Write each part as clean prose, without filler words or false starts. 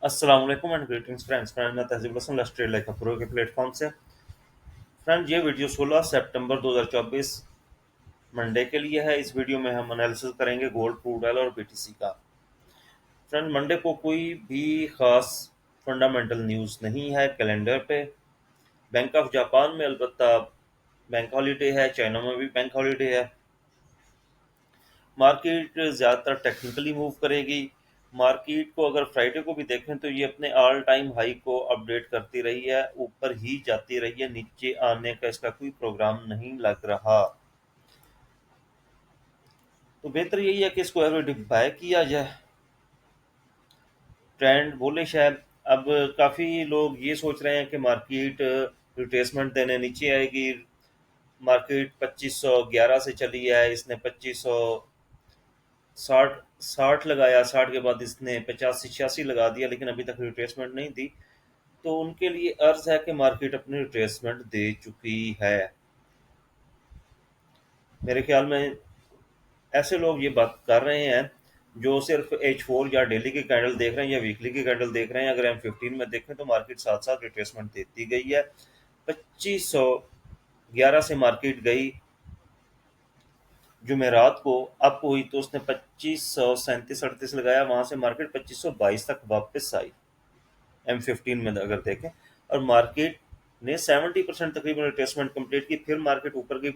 अस्सलाम वालेकुम and greetings friends. मैं तहजीब हसन लस्ट्रेड लाइक प्रो के प्लेटफॉर्म से। फ्रेंड, ये वीडियो 16 सितंबर 2024 मंडे के लिए है। इस वीडियो में हम एनालिसिस करेंगे गोल्ड, क्रूड ऑयल और बीटीसी का। फ्रेंड, मंडे को कोई भी खास फंडामेंटल न्यूज़ नहीं है कैलेंडर पे। बैंक ऑफ जापान में अलबत्ता बैंक हॉलीडे है, चाइना में भी बैंक हॉलीडे है। मार्केट ज़्यादातर टेक्निकली मूव करेगी। मार्केट को अगर फ्राइडे को भी देखें तो ये अपने ऑल टाइम हाई को अपडेट करती रही है, ऊपर ही जाती रही है, नीचे आने का इसका कोई प्रोग्राम नहीं लग रहा। तो बेहतर यही है कि इसको एवरेज बाय किया जाए। ट्रेंड बुलिश है। अब काफ़ी लोग ये सोच रहे हैं कि मार्केट रिट्रेसमेंट देने नीचे आएगी। मार्केट 2511 से चली है, इसने 2560 60 लगाया, 60 के बाद इसने 85 86 लगा दिया, लेकिन अभी तक रिट्रेसमेंट नहीं दी। तो उनके लिए अर्ज है कि मार्केट अपनी रिट्रेसमेंट दे चुकी है। मेरे ख्याल में ऐसे लोग ये बात कर रहे हैं जो सिर्फ H4 या डेली की कैंडल देख रहे हैं या वीकली की कैंडल देख रहे हैं। अगर M15 में देखें तो मार्केट साथ साथ रिट्रेसमेंट देती गई है। 2511 से मार्केट गई जुमेरात को, अप हुई तो उसने 2537 38 लगाया, वहां से मार्केट 2522 तक वापस आई। M15 में अगर देखें, और मार्केट ने 70% तकरीबन रिट्रेसमेंट कंप्लीट की। फिर मार्केट ऊपर की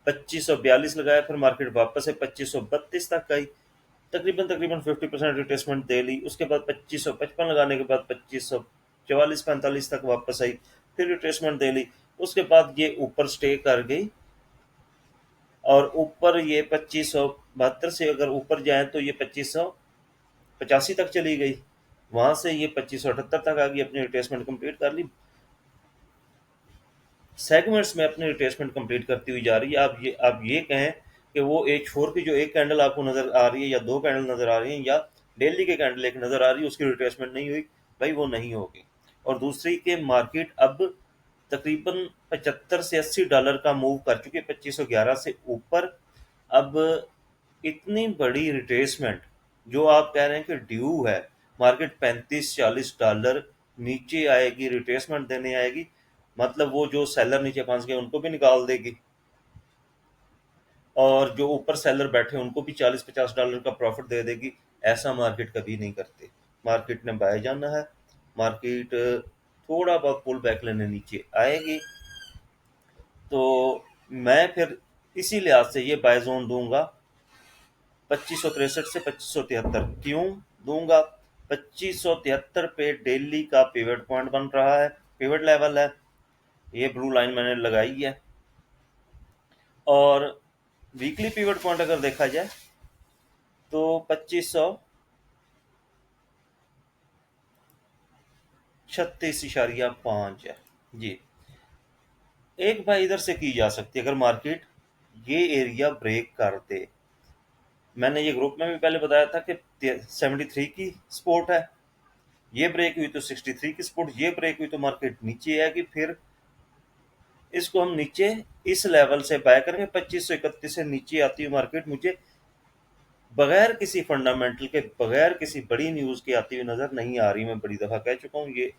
2542 लगाया, फिर मार्केट वापस से 2532 तक आई। तकरीबन तकरीबन 50% रिट्रेसमेंट दे ली। उसके बाद 2555 लगाने के बाद 2544 45 तक वापस आई, फिर रिट्रेसमेंट दे ली। उसके बाद ये ऊपर स्टे कर गई, और ऊपर ये 2572 से अगर ऊपर जाए तो ये 2585 तक चली गई। वहां से ये 2578 तक आ गई, अपनी रिट्रेसमेंट कंप्लीट कर ली। सेगमेंट्स में अपनी रिट्रेसमेंट कंप्लीट करती हुई जा रही है। आप ये कहें कि वो H4 की जो एक कैंडल आपको नजर आ रही है, या दो कैंडल नजर आ रही है, या डेली के कैंडल एक नजर आ रही है, उसकी रिट्रेसमेंट नहीं हुई, भाई वो नहीं होगी। और दूसरी के मार्केट अब तकरीबन 75 से $80 का मूव कर चुके, 2511 से ऊपर। अब इतनी बड़ी रिट्रेसमेंट जो आप कह रहे हैं कि ड्यू है, मार्केट $35 40 नीचे आएगी, रिट्रेसमेंट देने आएगी, मतलब वो जो सेलर नीचे फंस गए उनको भी निकाल देगी, और जो ऊपर सेलर बैठे उनको भी $40 50 का प्रॉफिट दे देगी। ऐसा मार्केट कभी नहीं करते। मार्केट ने बाय जाना है। मार्केट थोड़ा बहुत पुल बैक लेने नीचे आएगी, तो मैं फिर इसी लिहाज से ये बाय जोन दूंगा 2563 से 2573। क्यों दूंगा? 2573 पे डेली का पिवट पॉइंट बन रहा है, पिवट लेवल है, ये ब्लू लाइन मैंने लगाई है। और वीकली पिवट पॉइंट अगर देखा जाए तो 2536.5 है जी। एक बार इधर से की जा सकती है अगर मार्केट ये एरिया ब्रेक कर दे। मैंने ये ग्रुप में भी पहले बताया था कि 73 की सपोर्ट है, ये ब्रेक हुई तो 63 की सपोर्ट, ये ब्रेक हुई तो मार्केट नीचे आएगी। फिर इसको हम नीचे इस लेवल से बाय करेंगे। 2531 से नीचे आती हुई मार्केट मुझे बगैर किसी फंडामेंटल के, बगैर किसी बड़ी न्यूज के आती हुई नजर नहीं आ रही। मैं बड़ी दफा कह चुका हूँ, ये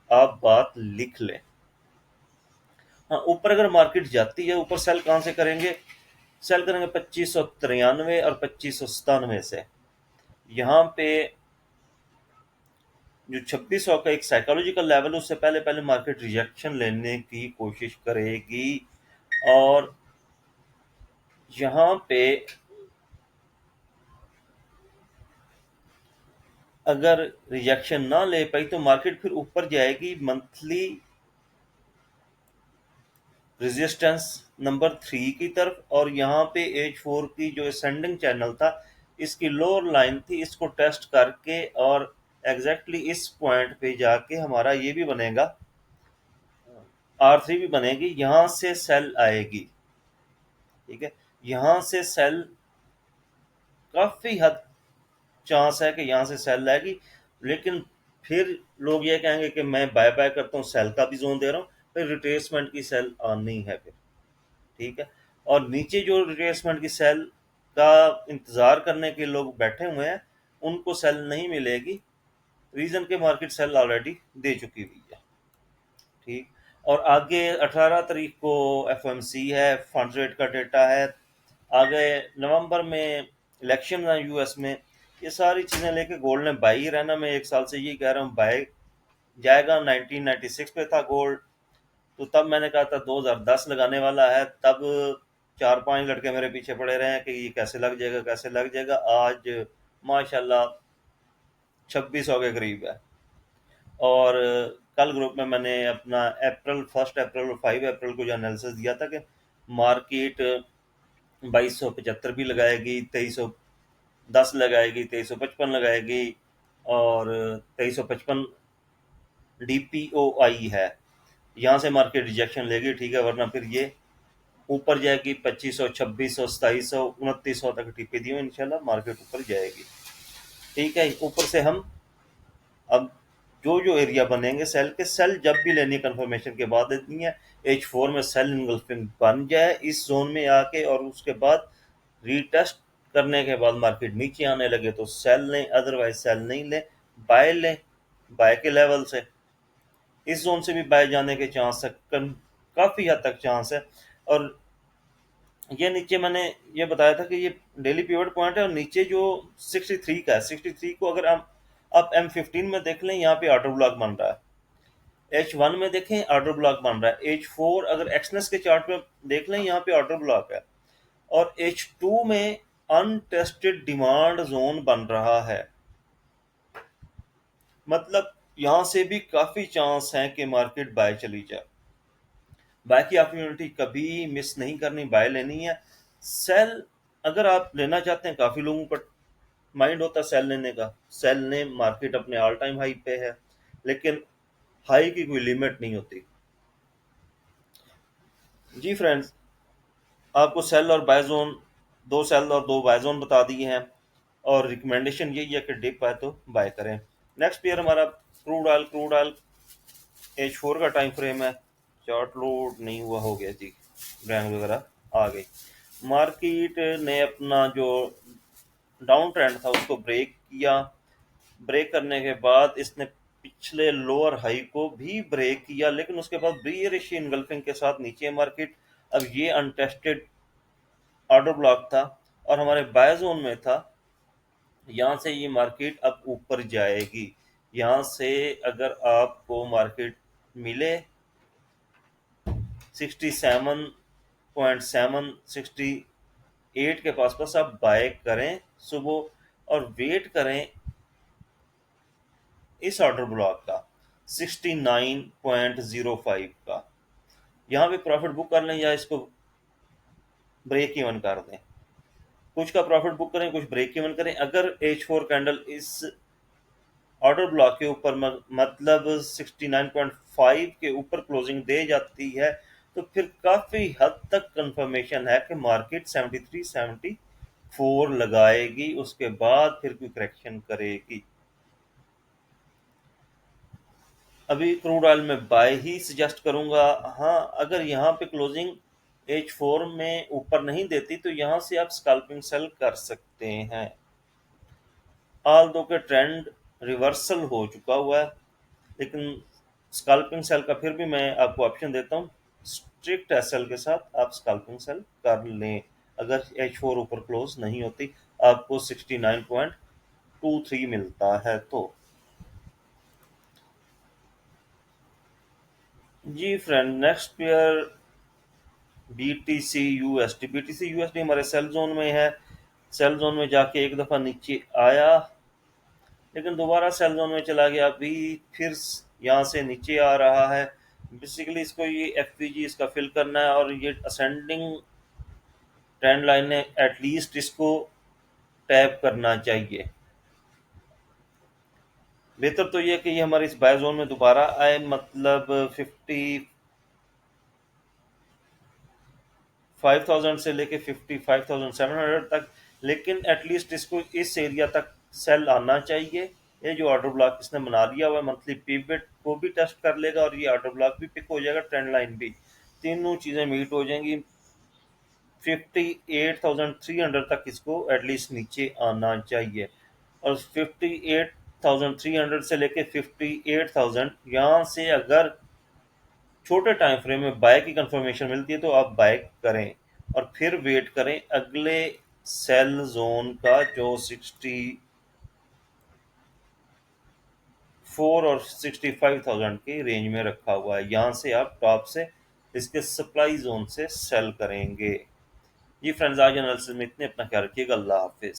आप बात लिख लें। हाँ, ऊपर अगर मार्केट जाती है, ऊपर सेल कहाँ से करेंगे? सेल करेंगे 2593 और 2597 से। यहाँ पे जो 2600 का एक साइकोलॉजिकल लेवल है, उससे पहले पहले मार्केट रिजेक्शन लेने की कोशिश करेगी। और यहाँ पे अगर रिजेक्शन ना ले पाई तो मार्केट फिर ऊपर जाएगी मंथली रेजिस्टेंस नंबर 3 की तरफ। और यहाँ पे H4 की जो असेंडिंग चैनल था, इसकी लोअर लाइन थी, इसको टेस्ट करके और एग्जैक्टली इस पॉइंट पे जाके हमारा ये भी बनेगा, R3 भी बनेगी। यहाँ से सेल आएगी, ठीक है, यहाँ से सेल काफी हद चांस है कि यहाँ से सेल आएगी। लेकिन फिर लोग ये कहेंगे कि मैं बाय बाय करता हूँ, सेल का भी जोन दे रहा हूँ, फिर रिट्रेसमेंट की सेल आनी है फिर, ठीक है। और नीचे जो रिट्रेसमेंट की सेल का इंतजार करने के लोग बैठे हुए हैं, उनको सेल नहीं मिलेगी। रीजन के मार्केट सेल ऑलरेडी दे चुकी हुई है। ठीक। और आगे 18 तारीख को एफओएमसी है, फंड रेट का डेटा है, आगे नवंबर में इलेक्शन है यूएस में। ये सारी चीज़ें लेके गोल्ड ने बाई ही रहना। मैं एक साल से यही कह रहा हूँ बाई जाएगा। 1996 पे था गोल्ड, तो तब मैंने कहा था 2010 लगाने वाला है। तब चार पांच लड़के मेरे पीछे पड़े रहे हैं कि ये कैसे लग जाएगा, कैसे लग जाएगा। आज माशाल्लाह 2600 के करीब है। और कल ग्रुप में मैंने अपना अप्रैल 1 अप्रैल और 5 अप्रैल को जो एनालिसिस दिया था कि मार्केट 2275 भी लगाएगी, 2310 लगाएगी, 2355 लगाएगी, और 2355 DPOI है। यहाँ से मार्केट रिजेक्शन लेगी, ठीक है, वरना फिर ये ऊपर जाएगी 2500, 2600, 2700, 2900 तक टिपी दी इंशाल्लाह मार्केट ऊपर जाएगी। ठीक है, ऊपर से हम अब जो जो एरिया बनेंगे सेल के, सेल जब भी लेनी कंफर्मेशन के बाद देनी है। H4 में सेल इनगल्फिंग बन जाए इस जोन में आके, और उसके बाद रीटेस्ट करने के बाद मार्केट नीचे आने लगे तो सेल लें, अदरवाइज सेल नहीं लें, बाय लें। बाय के लेवल से इस जोन से भी बाय जाने के चांस है, काफ़ी हद तक चांस है। और ये नीचे मैंने ये बताया था कि ये डेली पिवट पॉइंट है, और नीचे जो 63 का है, 63 को अगर हम आप M15 में देख लें, यहाँ पे ऑर्डर ब्लॉक बन रहा है। H1 में देखें ऑर्डर ब्लॉक बन रहा है। H4 अगर एक्सनेस के चार्ट में देख लें, यहाँ पे ऑर्डर ब्लॉक है। और H2 में अनटेस्टेड डिमांड जोन बन रहा है। मतलब यहाँ से भी काफी चांस है कि मार्केट बाय चली जाए। बाय की अपॉर्चुनिटी कभी मिस नहीं करनी, बाय लेनी है। सेल अगर आप लेना चाहते हैं, काफी लोगों का माइंड होता है सेल लेने का, सेल ने, मार्केट अपने ऑल टाइम हाई पे है, लेकिन हाई की कोई लिमिट नहीं होती। जी फ्रेंड्स, आपको सेल और बाय जोन, दो सेल और दो बाय जोन बता दिए हैं, और रिकमेंडेशन यही है कि डिप आए तो बाय करें। नेक्स्ट पेयर हमारा क्रूड ऑयल H4 का टाइम फ्रेम है। चार्ट लोड नहीं हुआ, हो गया जी, ब्रांड वगैरह आ गई। मार्केट ने अपना जो डाउन ट्रेंड था उसको ब्रेक किया। ब्रेक करने के बाद इसने पिछले लोअर हाई को भी ब्रेक किया, लेकिन उसके बाद बियरिश इनगल्फिंग के साथ नीचे मार्केट। अब ये अनटेस्टेड ऑर्डर ब्लॉक था और हमारे बाय जोन में था। यहाँ से ये मार्केट अब ऊपर जाएगी। यहाँ से अगर आपको मार्केट मिले 67.7, 68 के पास पास, आप बाय करें सुबह, और वेट करें इस ऑर्डर ब्लॉक का 69.05 का। यहाँ पे प्रॉफिट बुक कर लें या इसको ब्रेक इवन कर दें। कुछ का प्रॉफिट बुक करें, कुछ ब्रेक इवन करें। अगर H4 कैंडल इस ऑर्डर ब्लॉक के ऊपर मतलब 69.5 के ऊपर क्लोजिंग दे जाती है, तो फिर काफी हद तक कंफर्मेशन है कि मार्केट 73, 74 लगाएगी, उसके बाद फिर कोई करेक्शन करेगी। अभी क्रूड ऑयल में बाय ही सजेस्ट करूंगा। हाँ, अगर यहाँ पे क्लोजिंग H4 में ऊपर नहीं देती तो यहाँ से आप स्कैल्पिंग सेल कर सकते हैं। ऑल दो के ट्रेंड रिवर्सल हो चुका हुआ है, लेकिन स्कैल्पिंग सेल का फिर भी मैं आपको ऑप्शन देता हूँ। स्ट्रिक्ट एसएल के साथ आप स्कैल्पिंग सेल कर लें। अगर H4 ऊपर क्लोज नहीं होती, आपको 69.23 मिलता है तो। जी friend, next pair BTC USD हमारे सेल जोन में है। सेल जोन में जाके एक दफ़ा नीचे आया, लेकिन दोबारा सेल जोन में चला गया, अभी फिर यहाँ से नीचे आ रहा है। बेसिकली इसको ये FPG इसका फिल करना है, और ये असेंडिंग ट्रेंड लाइन है, एटलीस्ट इसको टैप करना चाहिए। बेहतर तो ये कि ये हमारे इस बाय जोन में दोबारा आए, मतलब 55,000 से लेके 55,700 तक। लेकिन एटलीस्ट इसको इस एरिया तक सेल आना चाहिए। ये जो ऑर्डर ब्लॉक इसने बना लिया हुआ है, मंथली पिवट को भी टेस्ट कर लेगा, और ये ऑर्डर ब्लॉक भी पिक हो जाएगा, ट्रेंड लाइन भी, तीनों चीज़ें मीट हो जाएंगी। 58,300 तक इसको एटलीस्ट नीचे आना चाहिए, और 58 5300 से लेके 58,000, यहाँ से अगर छोटे टाइम फ्रेम में बाय की कंफर्मेशन मिलती है तो आप बाय करें और फिर वेट करें अगले सेल जोन का, जो 64 और 65,000 के रेंज में रखा हुआ है। यहाँ से आप टॉप से इसके सप्लाई जोन से सेल करेंगे। जी फ्रेंड्स, आज एनालिसिस में इतने, अपना ख्याल रखिएगा। अल्लाह हाफिज।